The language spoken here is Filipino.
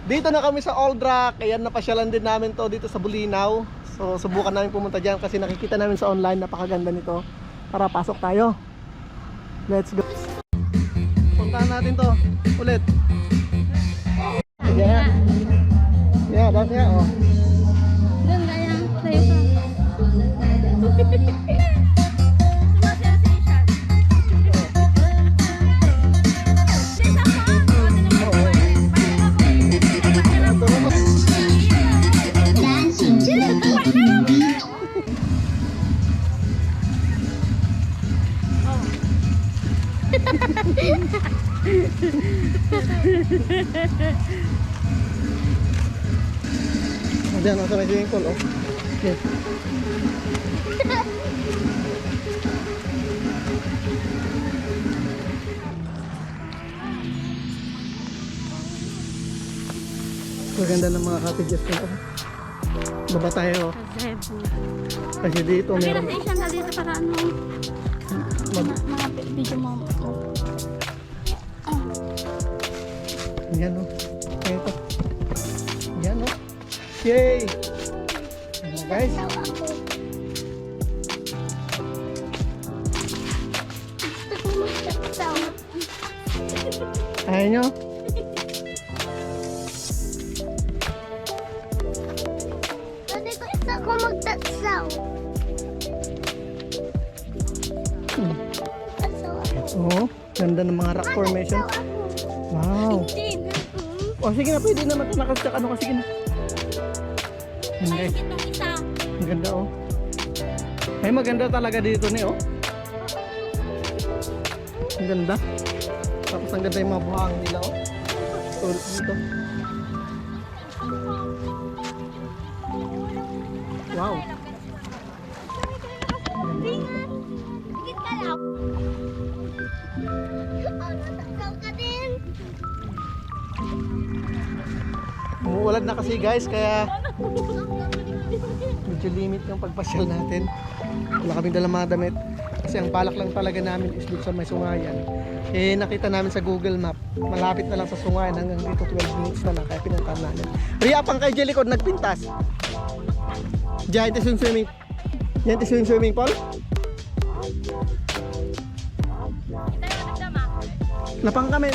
Dito na kami sa Old Rock. Ayan, napasyalan din namin to dito sa Bulinaw. So subukan namin pumunta dyan kasi nakikita namin sa online, napakaganda nito. Tara, pasok tayo. Let's go. Puntahan natin to ulit. Yeah. Yeah, that's nga oh. Doon kaya, tayo ka. Diyan, nasa may swimming pool oh. Okay. Maganda ng mga cottages ko. Baba tayo. Kasi dito meron. Kasi siya na dito para ano. Mga video mo. Yan o. Ito. Yan o. Yay! Ayan guys. Ayaw nyo? Gusto ko magtatsaw. Oo. Ganda ng mga rock formation. Wow. O sige na, pwede naman ito nakasyak ano kasi na. Yan guys. Itong isa. Ang ganda oh. Ay maganda talaga dito ni oh. Ang ganda. Tapos ang ganda yung mga buhangin nila oh. Tulad dito. Wow. Higit ka lang. Nataksaw ka din. Umuulan na kasi guys, kaya medyo limit yung pagpasyal natin. Wala kaming dalang mga damit. Kasi ang balak lang talaga namin is dito sa may Sungayan. Eh nakita namin sa Google Map, malapit na lang sa Sungayan, hanggang dito 12 minutes na lang, kaya pinuntahan namin. Ria pang kay Jellicod nagpintas. Diyan ito yung swimming. Diyan ito yung swimming pool. Napang kami.